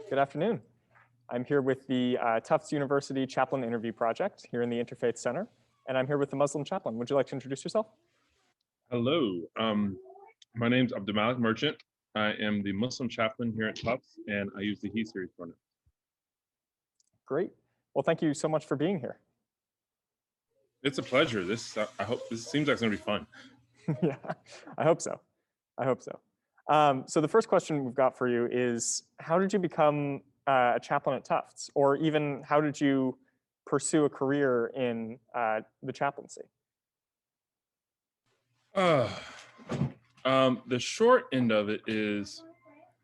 Good afternoon. I'm here with the Tufts University Chaplain Interview Project here in the Interfaith Center, and I'm here with the Muslim chaplain. Would you like to introduce yourself? Hello, my name's Abdul-Malik Merchant. I am the Muslim chaplain here at Tufts, and I use the he series pronoun. Great. Well, thank you so much for being here. It's a pleasure. I hope this seems like it's gonna be fun. Yeah, I hope so. I hope so. So the first question we've got for you is, how did you become a chaplain at Tufts? Or even how did you pursue a career in the chaplaincy? The short end of it is,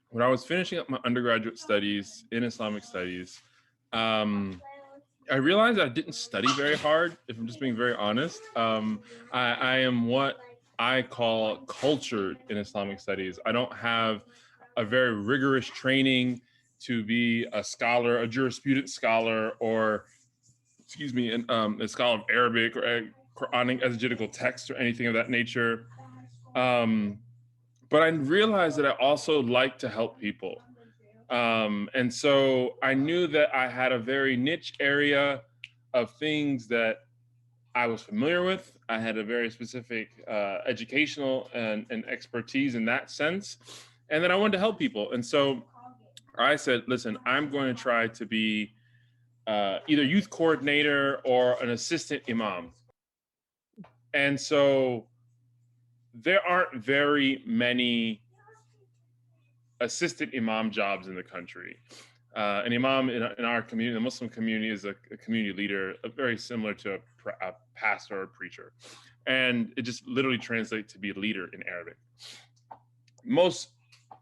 when I was finishing up my undergraduate studies in Islamic studies, I realized I didn't study very hard, if I'm just being very honest. I am what I call cultured in Islamic studies. I don't have a very rigorous training to be a scholar, a jurisprudence scholar, or, a scholar of Arabic or Quranic exegetical text or anything of that nature. But I realized that I also like to help people. And so I knew that I had a very niche area of things that I was familiar with. I had a very specific educational and expertise in that sense. And then I wanted to help people. And so I said, listen, I'm going to try to be either youth coordinator or an assistant imam. And so there aren't very many assistant imam jobs in the country. An imam in our community, the Muslim community, is a community leader, very similar to a pastor or a preacher. And it just literally translates to be a leader in Arabic.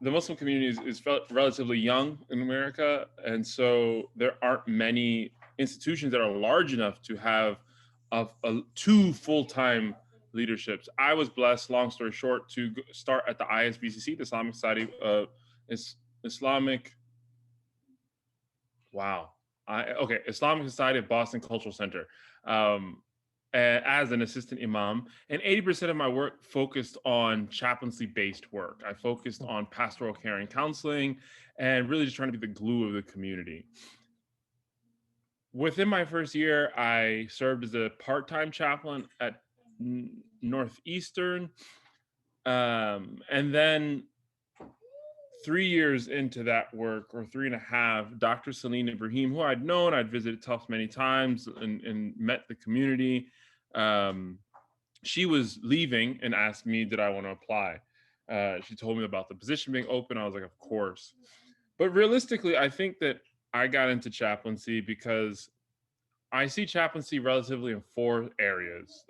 The Muslim community is relatively young in America, and so there aren't many institutions that are large enough to have two full-time leaderships. I was blessed, long story short, to start at the ISBCC, the Islamic Society of Islamic Society of Boston Cultural Center, as an assistant imam, and 80% of my work focused on chaplaincy-based work. I focused on pastoral care and counseling, and really just trying to be the glue of the community. Within my first year, I served as a part-time chaplain at Northeastern, and then 3 years into that work, or 3.5, Dr. Celine Ibrahim, who I'd known, I'd visited Tufts many times and met the community. She was leaving and asked me, did I want to apply? She told me about the position being open. I was like, of course. But realistically, I think that I got into chaplaincy because I see chaplaincy relatively in 4 areas.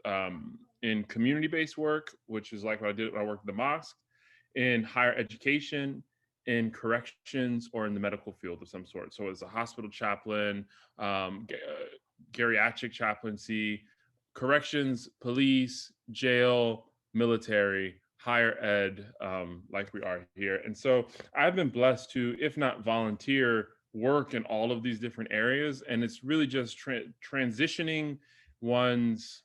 In community-based work, which is like what I did when I worked at the mosque, in higher education, in corrections, or in the medical field of some sort. So as a hospital chaplain, geriatric chaplaincy, corrections, police, jail, military, higher ed, like we are here. And so I've been blessed to, if not volunteer, work in all of these different areas. And it's really just transitioning one's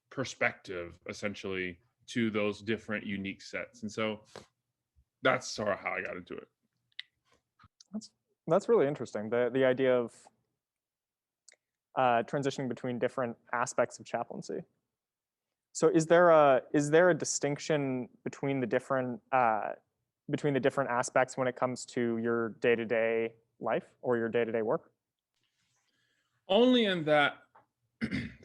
perspective, essentially, to those different unique sets. And so that's sort of how I got into it. That's really interesting. The idea of transitioning between different aspects of chaplaincy. So is there a distinction between the different aspects when it comes to your day-to-day life or your day-to-day work? Only in that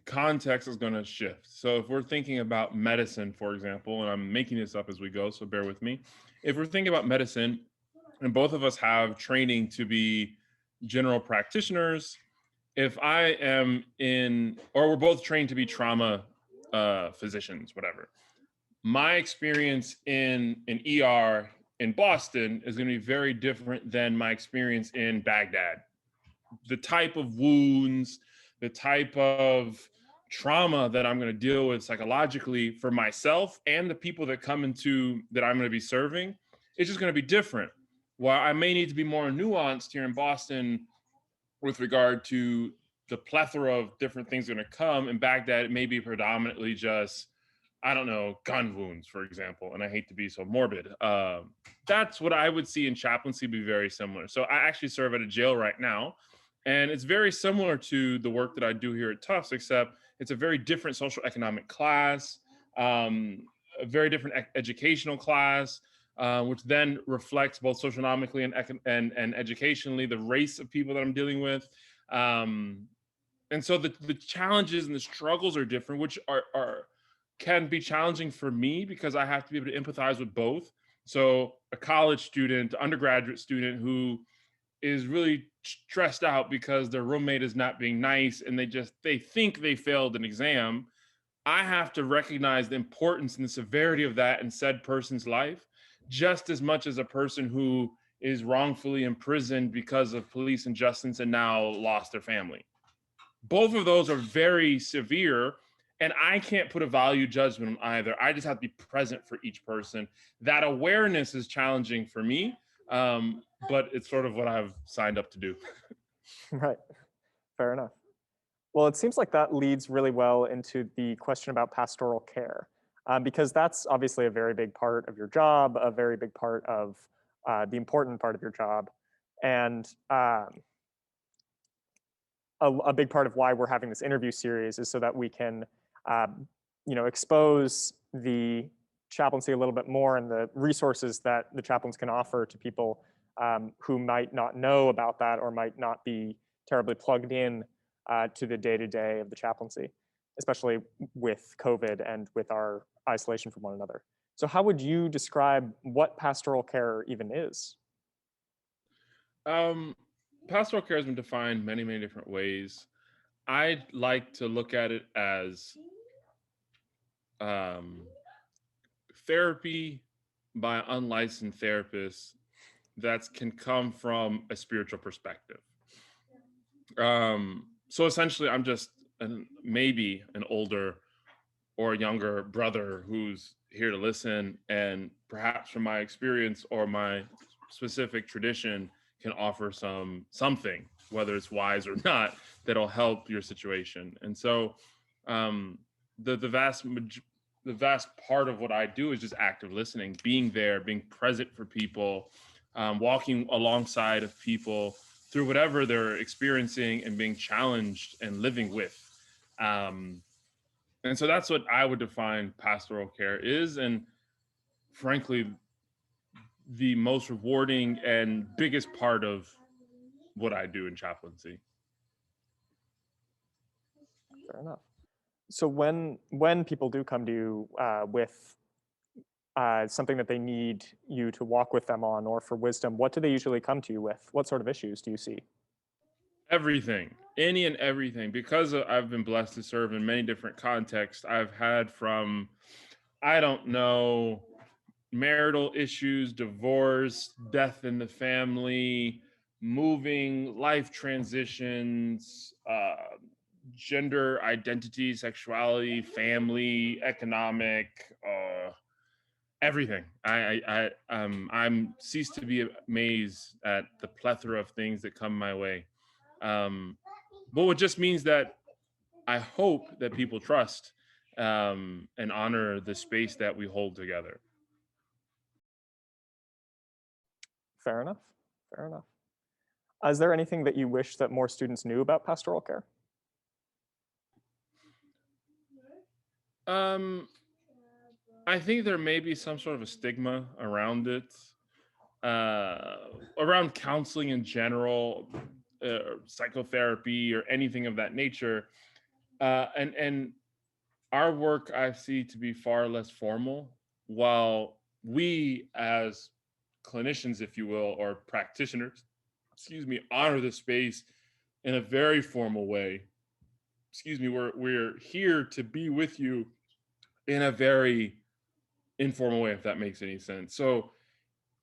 context is going to shift. So if we're thinking about medicine, for example, and I'm making this up as we go, so bear with me. If we're thinking about medicine, and both of us have training to be general practitioners, if I am or we're both trained to be trauma physicians, whatever, my experience in an ER in Boston is going to be very different than my experience in Baghdad. The type of wounds, the type of trauma that I'm going to deal with psychologically for myself and the people that come into that I'm going to be serving, it's just going to be different. While I may need to be more nuanced here in Boston with regard to the plethora of different things that are going to come, in Baghdad, it may be predominantly just I don't know, gun wounds, for example, and I hate to be so morbid. That's what I would see in chaplaincy be very similar. So I actually serve at a jail right now, and it's very similar to the work that I do here at Tufts, except it's a very different social economic class, um, a very different educational class, which then reflects both socioeconomically and educationally the race of people that I'm dealing with. Um, and so the challenges and the struggles are different, which are can be challenging for me because I have to be able to empathize with both. So a college student, undergraduate student who is really stressed out because their roommate is not being nice and they think they failed an exam. I have to recognize the importance and the severity of that in said person's life just as much as a person who is wrongfully imprisoned because of police injustice and now lost their family. Both of those are very severe, and I can't put a value judgment on either. I just have to be present for each person. That awareness is challenging for me, but it's sort of what I've signed up to do. Right. Fair enough. Well, it seems like that leads really well into the question about pastoral care, because that's obviously a very big part of your job, a very big part of the important part of your job, and a big part of why we're having this interview series is so that we can, expose the chaplaincy a little bit more and the resources that the chaplains can offer to people who might not know about that or might not be terribly plugged in to the day-to-day of the chaplaincy, especially with COVID and with our isolation from one another. So how would you describe what pastoral care even is? Um, Pastoral care has been defined many, many different ways. I'd like to look at it as um, therapy by unlicensed therapists that can come from a spiritual perspective. So essentially, I'm just maybe an older or younger brother who's here to listen, and perhaps from my experience or my specific tradition can offer something, whether it's wise or not, that'll help your situation. And so, um, the vast part of what I do is just active listening, being there, being present for people, walking alongside of people through whatever they're experiencing and being challenged and living with. Um, and so that's what I would define pastoral care is. And frankly, the most rewarding and biggest part of what I do in chaplaincy. Fair enough. So when people do come to you with something that they need you to walk with them on or for wisdom, what do they usually come to you with? What sort of issues do you see? Everything, any and everything. Because I've been blessed to serve in many different contexts, I've had from, I don't know, marital issues, divorce, death in the family, moving, life transitions, gender identity, sexuality, family, economic, everything. I'm ceased to be amazed at the plethora of things that come my way. Um, but it just means that I hope that people trust and honor the space that we hold together. Fair enough. Fair enough. Is there anything that you wish that more students knew about pastoral care? Um, I think there may be some sort of a stigma around it, around counseling in general, psychotherapy, or anything of that nature. And our work I see to be far less formal, while we as clinicians, if you will, or practitioners, excuse me, honor the space in a very formal way. Excuse me, we're here to be with you in a very informal way, if that makes any sense. So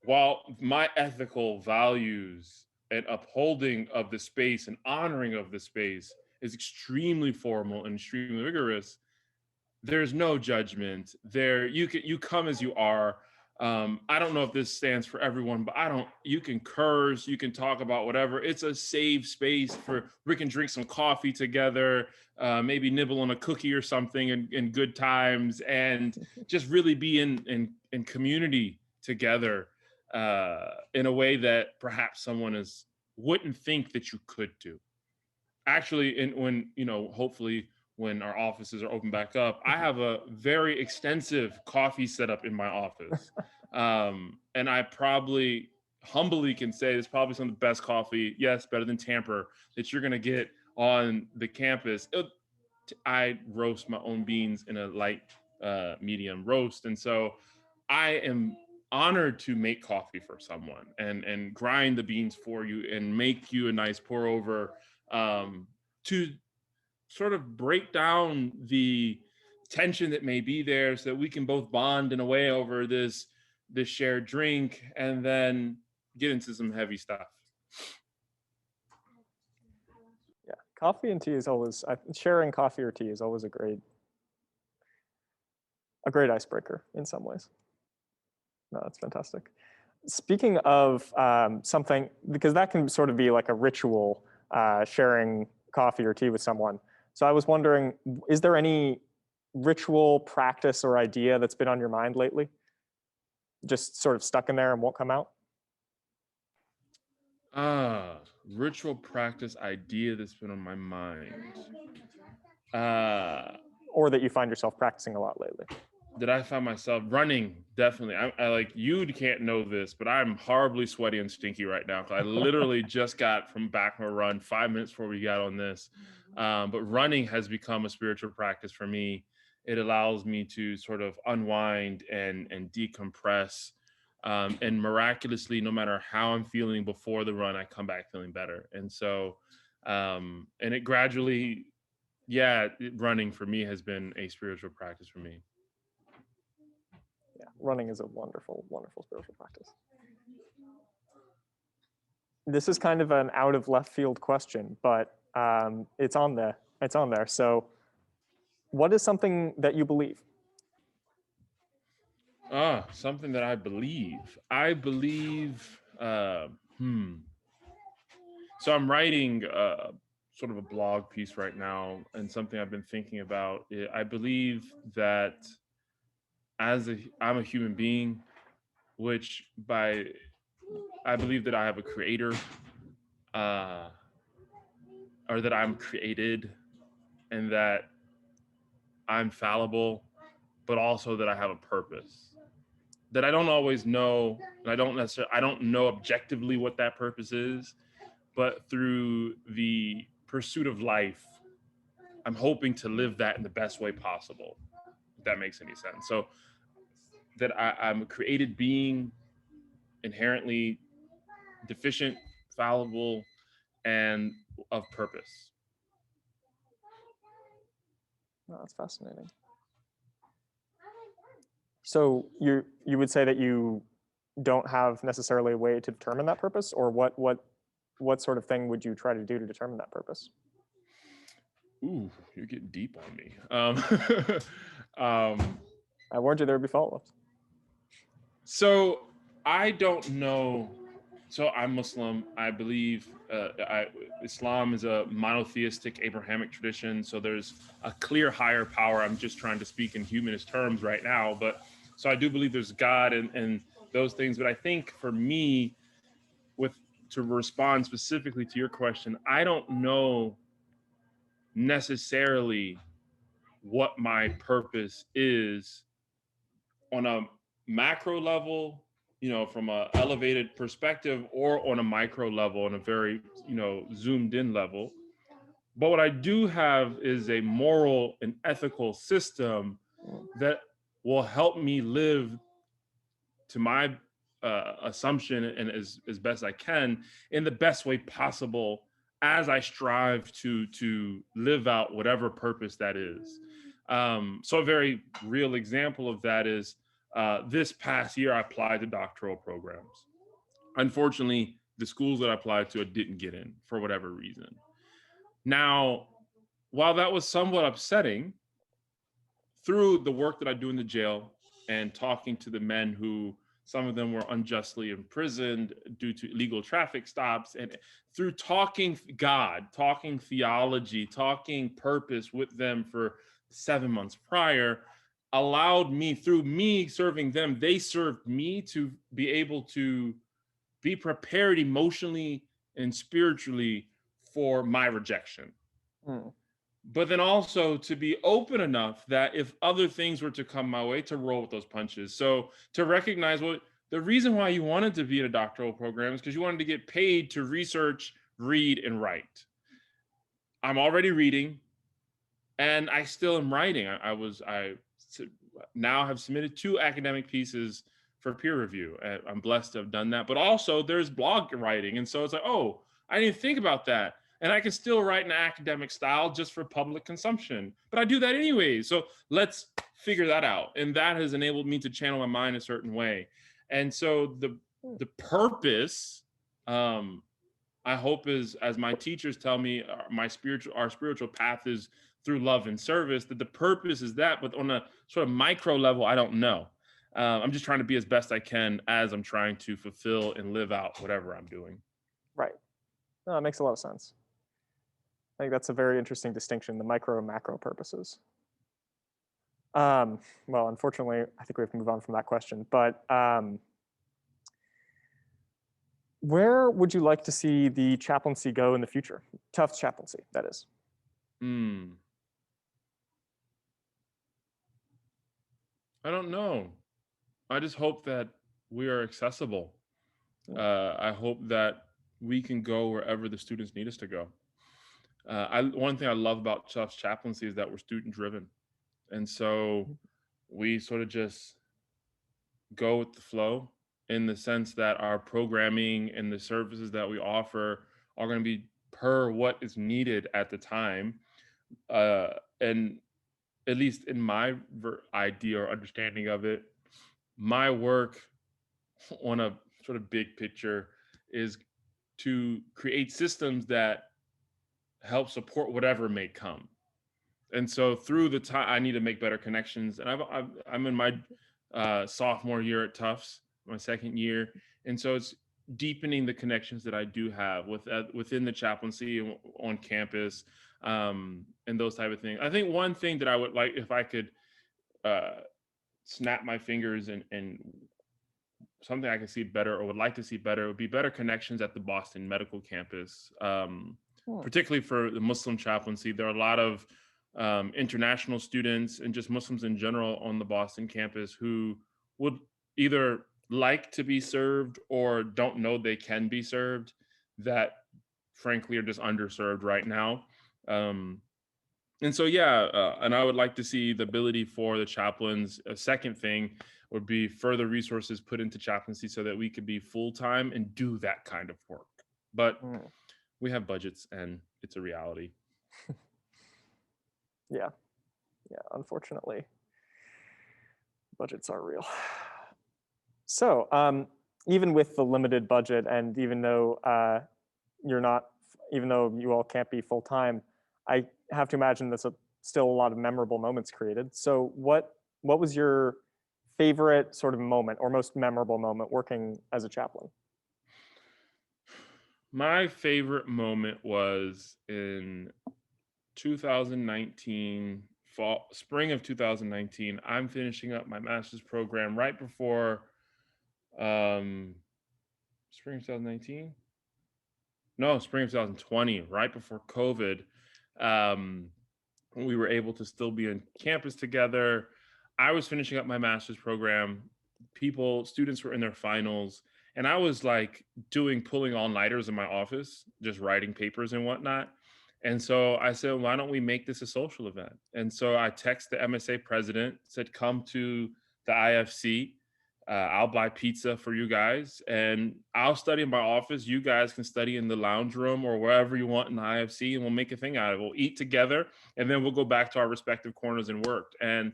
while my ethical values and upholding of the space and honoring of the space is extremely formal and extremely rigorous, there's no judgment there. You come as you are. I don't know if this stands for everyone, but you can curse, you can talk about whatever. It's a safe space for, we can drink some coffee together, maybe nibble on a cookie or something in good times, and just really be in community together in a way that perhaps wouldn't think that you could do. Actually, when, hopefully when our offices are open back up, I have a very extensive coffee setup in my office. And I probably humbly can say it's probably some of the best coffee, yes, better than Tamper, that you're going to get on the campus. I roast my own beans in a light medium roast. And so I am honored to make coffee for someone and grind the beans for you and make you a nice pour over, to sort of break down the tension that may be there so that we can both bond in a way over this shared drink, and then get into some heavy stuff. Yeah, coffee and tea is always, sharing coffee or tea is always a great icebreaker in some ways. No, that's fantastic. Speaking of something, because that can sort of be like a ritual, sharing coffee or tea with someone. So I was wondering, is there any ritual practice or idea that's been on your mind lately? Just sort of stuck in there and won't come out? Ritual practice idea that's been on my mind. Or that you find yourself practicing a lot lately? That I found myself running, definitely. I like, you can't know this, but I'm horribly sweaty and stinky right now. I literally just got back from a run 5 minutes before we got on this. But running has become a spiritual practice for me. It allows me to sort of unwind and decompress. And miraculously, no matter how I'm feeling before the run, I come back feeling better. And so, and it gradually, running for me has been a spiritual practice for me. Yeah, running is a wonderful, wonderful spiritual practice. This is kind of an out of left field question, but it's on there. It's on there. So, what is something that you believe? Something that I believe. I believe. So I'm writing sort of a blog piece right now, and something I've been thinking about. I believe that I'm a human being, which I believe that I have a creator, or that I'm created, and that I'm fallible, but also that I have a purpose that I don't always know, and I don't know objectively what that purpose is, but through the pursuit of life, I'm hoping to live that in the best way possible, if that makes any sense. So that I'm a created being, inherently deficient, fallible, and of purpose. Oh, that's fascinating. So you would say that you don't have necessarily a way to determine that purpose, or what sort of thing would you try to do to determine that purpose? Ooh, you're getting deep on me. I warned you there would be follow-ups. So I don't know. So I'm Muslim. I believe Islam is a monotheistic Abrahamic tradition. So there's a clear higher power. I'm just trying to speak in humanist terms right now. But so I do believe there's God and those things. But I think for me, to respond specifically to your question, I don't know necessarily what my purpose is on a macro level, from a elevated perspective, or on a micro level, on a very, zoomed in level. But what I do have is a moral and ethical system that will help me live to my assumption, and as best I can, in the best way possible, as I strive to live out whatever purpose that is. So a very real example of that is this past year, I applied to doctoral programs. Unfortunately, the schools that I applied to, I didn't get in for whatever reason. Now, while that was somewhat upsetting, through the work that I do in the jail and talking to the men who Some of them were unjustly imprisoned due to illegal traffic stops. And through talking God, talking theology, talking purpose with them for 7 months prior, allowed me, through me serving them, they served me to be able to be prepared emotionally and spiritually for my rejection. Mm. But then also to be open enough that if other things were to come my way, to roll with those punches. So to recognize, well, the reason why you wanted to be in a doctoral program is because you wanted to get paid to research, read, and write. I'm already reading, and I still am writing. I now have submitted 2 academic pieces for peer review. I'm blessed to have done that. But also there's blog writing. And so it's like, oh, I didn't even think about that. And I can still write in an academic style just for public consumption. But I do that anyway. So let's figure that out. And that has enabled me to channel my mind a certain way. And so the purpose, I hope, is, as my teachers tell me, our spiritual path is through love and service, that the purpose is that, but on a sort of micro level, I don't know. I'm just trying to be as best I can as I'm trying to fulfill and live out whatever I'm doing. Right. No, that makes a lot of sense. I think that's a very interesting distinction, the micro and macro purposes. Well, unfortunately, I think we have to move on from that question, but where would you like to see the chaplaincy go in the future? Tufts chaplaincy, that is. I don't know. I just hope that we are accessible. I hope that we can go wherever the students need us to go. One thing I love about Tufts chaplaincy is that we're student driven. And so we sort of just go with the flow, in the sense that our programming and the services that we offer are going to be per what is needed at the time. And at least in my idea or understanding of it, my work on a sort of big picture is to create systems that help support whatever may come. And so through the time, I need to make better connections. And I'm in my sophomore year at Tufts, my second year. And so it's deepening the connections that I do have within the chaplaincy on campus, and those type of things. I think one thing that I would like, if I could snap my fingers and something I can see better or would like to see better, would be better connections at the Boston Medical Campus, particularly for the Muslim chaplaincy. There are a lot of international students and just Muslims in general on the Boston campus who would either like to be served or don't know they can be served, that frankly are just underserved right now. And so, and I would like to see the ability for the chaplains. A second thing would be further resources put into chaplaincy so that we could be full-time and do that kind of work. But we have budgets and it's a reality. Yeah, unfortunately, budgets are real. So even with the limited budget, and even though even though you all can't be full-time, I have to imagine there's still a lot of memorable moments created. So what was your favorite sort of moment or most memorable moment working as a chaplain? My favorite moment was in 2019, spring of 2019. I'm finishing up my master's program right before spring of 2019. No, spring of 2020, right before COVID. We were able to still be on campus together. I was finishing up my master's program. Students were in their finals, and I was like pulling all-nighters in my office, just writing papers and whatnot. And so I said, why don't we make this a social event? And so I texted the MSA president, said, come to the IFC. I'll buy pizza for you guys, and I'll study in my office. You guys can study in the lounge room or wherever you want in the IFC, and we'll make a thing out of it. We'll eat together, and then we'll go back to our respective corners and work. And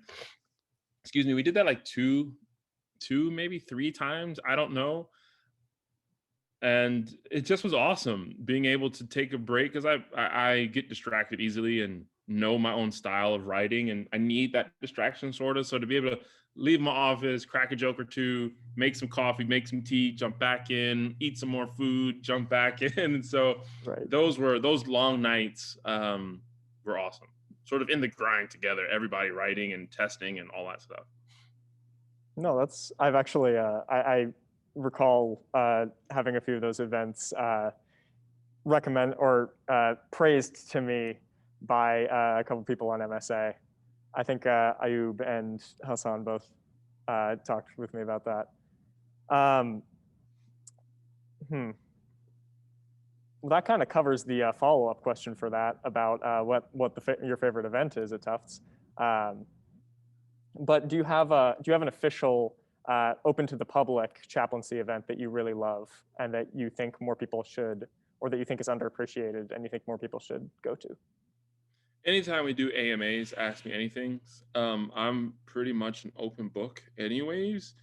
we did that like two, maybe 3 times. I don't know. And it just was awesome being able to take a break, because I get distracted easily, and know my own style of writing, and I need that distraction sort of. So to be able to leave my office, crack a joke or two, make some coffee, make some tea, jump back in, eat some more food, jump back in. And so Right. those long nights were awesome. Sort of in the grind together, everybody writing and testing and all that stuff. No, I've actually, I recall having a few of those events recommend or praised to me by a couple people on MSA. I think Ayub and Hassan both talked with me about that. Well, that kind of covers the follow-up question for that about what your favorite event is at Tufts. But do you have an official open to the public chaplaincy event that you really love and that you think more people should, or that you think is underappreciated and you think more people should go to? Anytime we do AMAs, ask me anything. I'm pretty much an open book, anyways.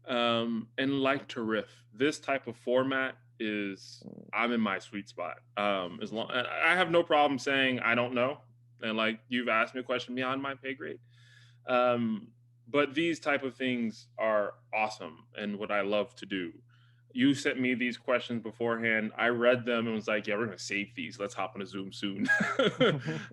And like to riff. This type of format is I'm in my sweet spot. As long I have no problem saying I don't know, and like you've asked me a question beyond my pay grade. Um, but these type of things are awesome and what I love to do. You sent me these questions beforehand. I read them and was like, yeah, we're gonna save these. Let's hop on a Zoom soon.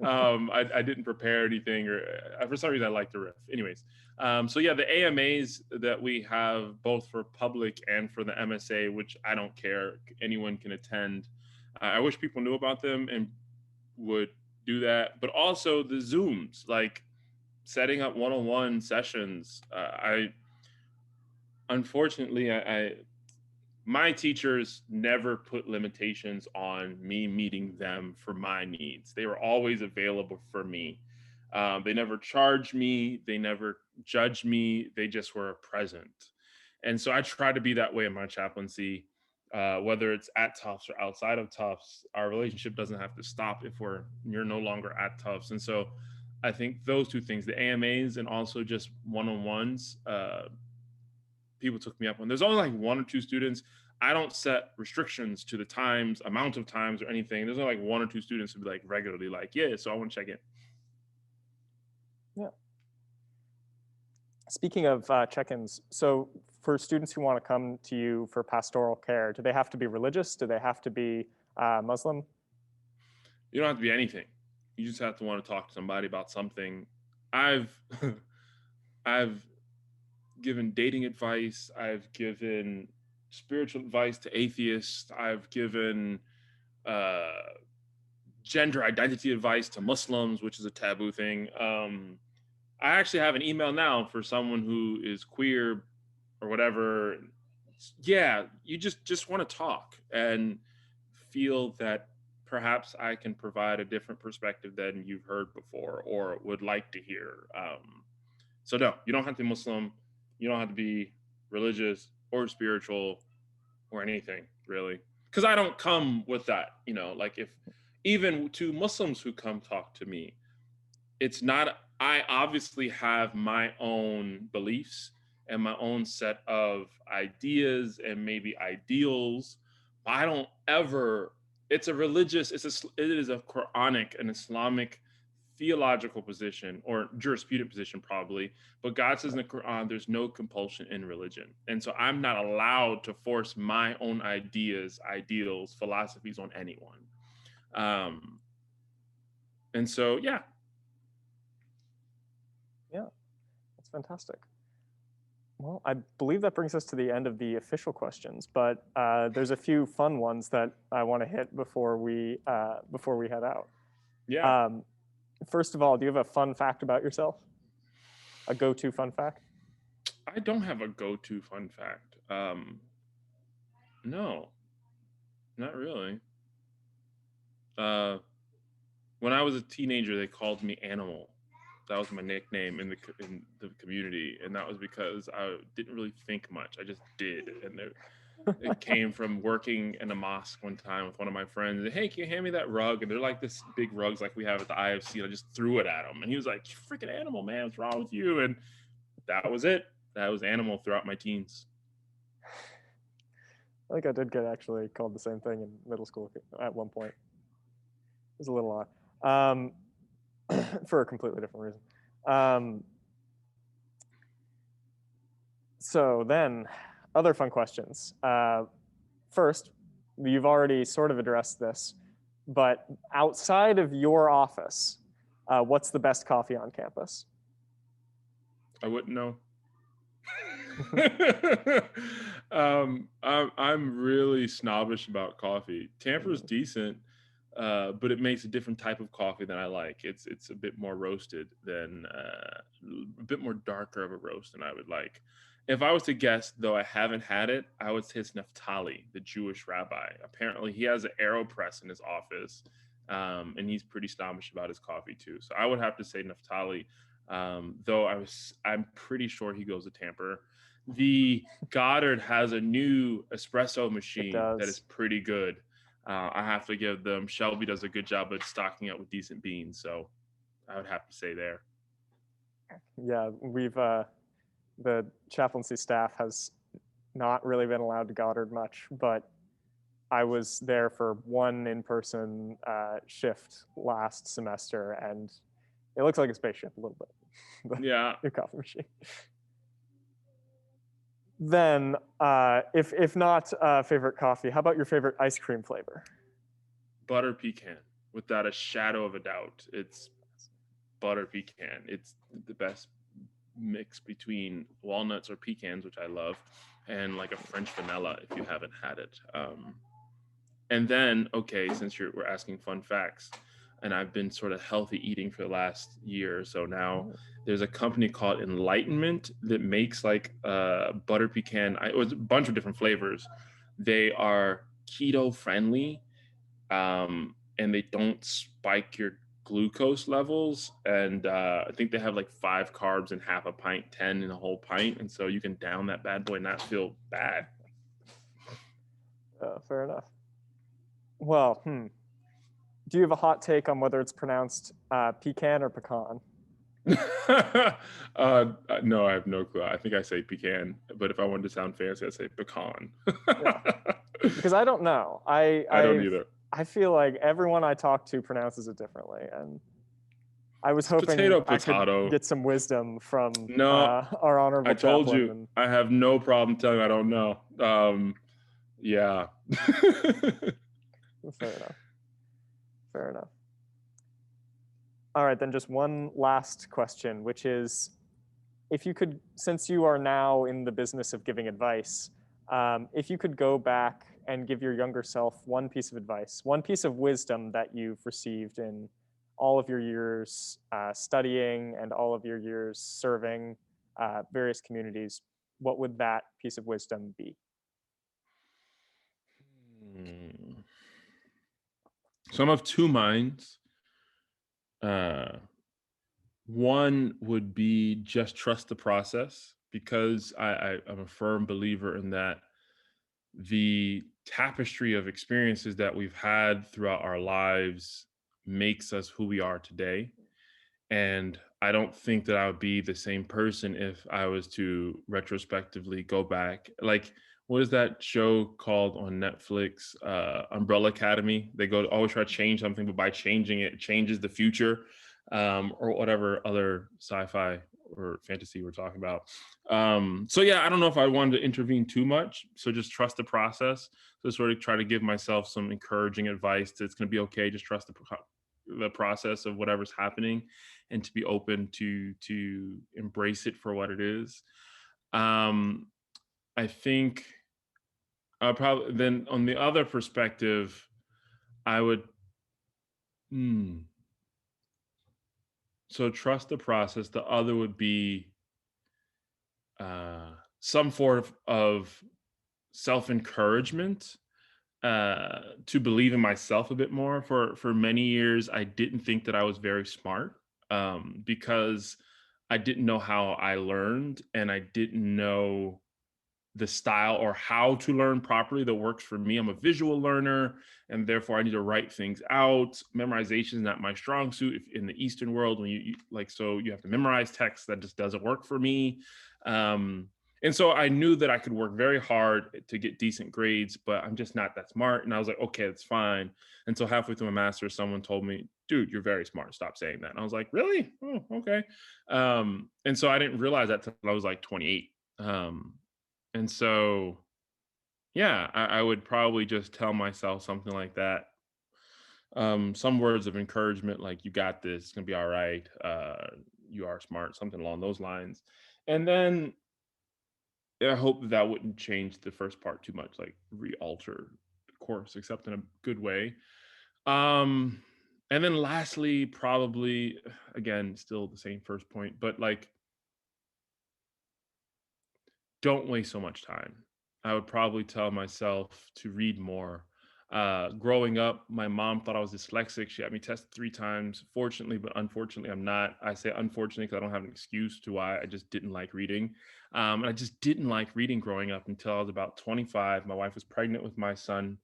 I didn't prepare anything, or for some reason I like to riff. Anyways, so yeah, the AMAs that we have both for public and for the MSA, which I don't care, anyone can attend. I wish people knew about them and would do that, but also the Zooms, like setting up one-on-one sessions. I unfortunately, my teachers never put limitations on me meeting them for my needs. They were always available for me. They never charged me. They never judged me. They just were present. And so I try to be that way in my chaplaincy, whether it's at Tufts or outside of Tufts. Our relationship doesn't have to stop if you're no longer at Tufts. And so I think those two things, the AMAs and also just one-on-ones, people took me up on. There's only like one or two students. I don't set restrictions to the times, amount of times, or anything. There's only like one or two students who be like regularly like, yeah, so I want to check in. Yeah. Speaking of check-ins, so for students who want to come to you for pastoral care, do they have to be religious? Do they have to be Muslim? You don't have to be anything. You just have to want to talk to somebody about something. I've I've given dating advice. I've given spiritual advice to atheists. I've given uh, gender identity advice to Muslims, which is a taboo thing. I actually have an email now for someone who is queer or whatever. Yeah, you just want to talk and feel that perhaps I can provide a different perspective than you've heard before or would like to hear. So no, you don't have to be Muslim. You don't have to be religious or spiritual or anything really, because I don't come with that. Like if even to Muslims who come talk to me, it's not. I obviously have my own beliefs and my own set of ideas and maybe ideals. But I don't ever. It's a religious. It is a Quranic and Islamic theological position or jurisprudent position probably, but God says in the Quran there's no compulsion in religion, and so I'm not allowed to force my own ideas, ideals, philosophies on anyone. And so yeah. That's fantastic. Well, I believe that brings us to the end of the official questions, but there's a few fun ones that I want to hit before we head out. Yeah. First of all, do you have a fun fact about yourself? A go-to fun fact? I don't have a go-to fun fact. No, not really. When I was a teenager, they called me Animal. That was my nickname in the community, and that was because I didn't really think much. I just did, and it came from working in a mosque one time with one of my friends. And, hey, can you hand me that rug? And they're like this big rugs like we have at the IFC. And I just threw it at him, and he was like, "Freaking Animal, man, what's wrong with you?" And that was it. That was Animal throughout my teens. I think I did get actually called the same thing in middle school at one point. It was a little odd. for a completely different reason. So then, other fun questions. First, you've already sort of addressed this, but outside of your office, what's the best coffee on campus? I wouldn't know. I'm really snobbish about coffee. Tamper's decent, but it makes a different type of coffee than I like. It's a bit more roasted than a bit more darker of a roast than I would like. If I was to guess, though I haven't had it, I would say it's Naphtali, the Jewish rabbi. Apparently, he has an AeroPress in his office, and he's pretty snobbish about his coffee too. So I would have to say Naphtali. Though I'm pretty sure he goes to Tamper. The Goddard has a new espresso machine that is pretty good. I have to give them. Shelby does a good job at stocking up with decent beans, so I would have to say there. Yeah, we've the chaplaincy staff has not really been allowed to Goddard much, but I was there for one in-person shift last semester, and it looks like a spaceship a little bit. Yeah. Your coffee machine. Then, if not favorite coffee, how about your favorite ice cream flavor? Butter pecan, without a shadow of a doubt. It's butter pecan. It's the best mix between walnuts or pecans, which I love, and like a French vanilla if you haven't had it. And then, okay, since we're asking fun facts, and I've been sort of healthy eating for the last year or so now, there's a company called Enlightenment that makes like butter pecan. It was a bunch of different flavors. They are keto friendly, and they don't spike your glucose levels. And I think they have like 5 carbs in half a pint, 10 in a whole pint. And so you can down that bad boy and not feel bad. Fair enough. Well, do you have a hot take on whether it's pronounced pecan or pecan? No, I have no clue. I think I say pecan, but if I wanted to sound fancy, I'd say pecan. Yeah. Because I don't know. I don't either. I feel like everyone I talk to pronounces it differently, and I was hoping potato, I could get some wisdom from our honorable I told chaplain. you, I have no problem telling you I don't know. Yeah. Fair enough. Fair enough. All right, then just one last question, which is, if you could, since you are now in the business of giving advice, if you could go back and give your younger self one piece of advice, one piece of wisdom that you've received in all of your years studying and all of your years serving various communities, what would that piece of wisdom be? So I'm of two minds. One would be just trust the process, because I'm a firm believer in that the tapestry of experiences that we've had throughout our lives makes us who we are today. And I don't think that I would be the same person if I was to retrospectively go back. Like, what is that show called on Netflix? Umbrella Academy. They always try to change something, but by changing it, it changes the future, or whatever other sci-fi or fantasy we're talking about. So yeah, I don't know if I wanted to intervene too much. So just trust the process. So sort of try to give myself some encouraging advice that it's going to be okay. Just trust the process of whatever's happening, and to be open to embrace it for what it is. I think probably then on the other perspective, I would so trust the process. The other would be some form of self-encouragement, to believe in myself a bit more. For many years, I didn't think that I was very smart, because I didn't know how I learned, and I didn't know the style or how to learn properly that works for me. I'm a visual learner, and therefore I need to write things out. Memorization is not my strong suit. In the Eastern world, when you like, so you have to memorize text, that just doesn't work for me. And so I knew that I could work very hard to get decent grades, but I'm just not that smart. And I was like, okay, that's fine. And so halfway through my master's, someone told me, dude, you're very smart. Stop saying that. And I was like, really? Oh, okay. And so I didn't realize that till I was like 28. And so, yeah, I would probably just tell myself something like that. Some words of encouragement, like, you got this, it's gonna be all right. You are smart, something along those lines. And then I hope that that wouldn't change the first part too much, like re-alter the course, except in a good way. Um, and then lastly, probably again, still the same first point, but like, don't waste so much time. I would probably tell myself to read more. Growing up, my mom thought I was dyslexic. She had me tested 3 times. Fortunately, but unfortunately, I'm not. I say unfortunately because I don't have an excuse to why I just didn't like reading. And I just didn't like reading growing up until I was about 25. My wife was pregnant with my son,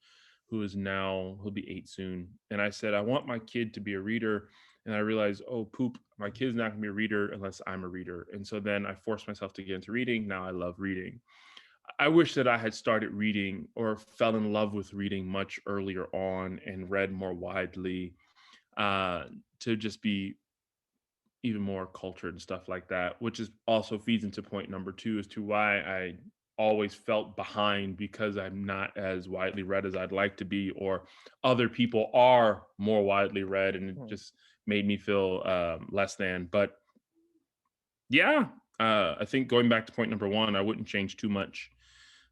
he'll be 8 soon. And I said, I want my kid to be a reader. And I realized, oh, poop, my kid's not gonna be a reader unless I'm a reader. And so then I forced myself to get into reading. Now I love reading. I wish that I had started reading or fell in love with reading much earlier on and read more widely, uh, to just be even more cultured and stuff like that, which is also feeds into point number 2 as to why I always felt behind, because I'm not as widely read as I'd like to be, or other people are more widely read, and it Hmm. just made me feel less than. But yeah, I think going back to point number 1, I wouldn't change too much.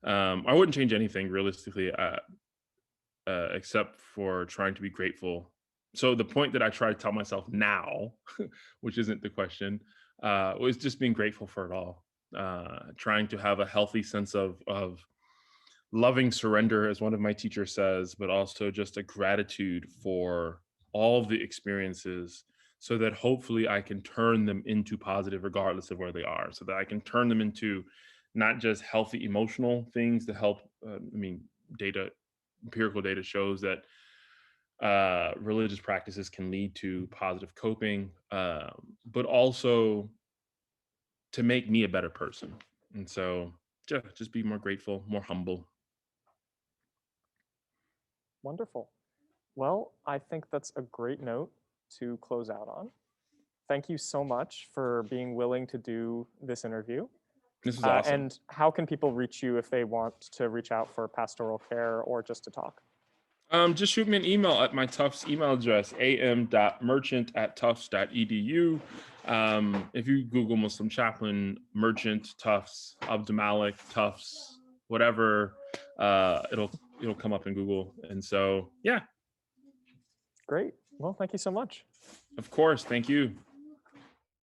I wouldn't change anything realistically, except for trying to be grateful. So the point that I try to tell myself now, which isn't the question, was just being grateful for it all. Trying to have a healthy sense of loving surrender, as one of my teachers says, but also just a gratitude for all of the experiences, so that hopefully I can turn them into positive regardless of where they are, so that I can turn them into not just healthy emotional things to help. Data, empirical data shows that religious practices can lead to positive coping, but also to make me a better person. And so, yeah, just be more grateful, more humble. Wonderful. Well, I think that's a great note to close out on. Thank you so much for being willing to do this interview. This is awesome. And how can people reach you if they want to reach out for pastoral care or just to talk? Just shoot me an email at my Tufts email address, am.merchant@tufts.edu. If you Google Muslim Chaplain, Merchant, Tufts, Abdul-Malik, Tufts, whatever, it'll come up in Google. And so, yeah, Great. Well, thank you so much. of course. Thank you.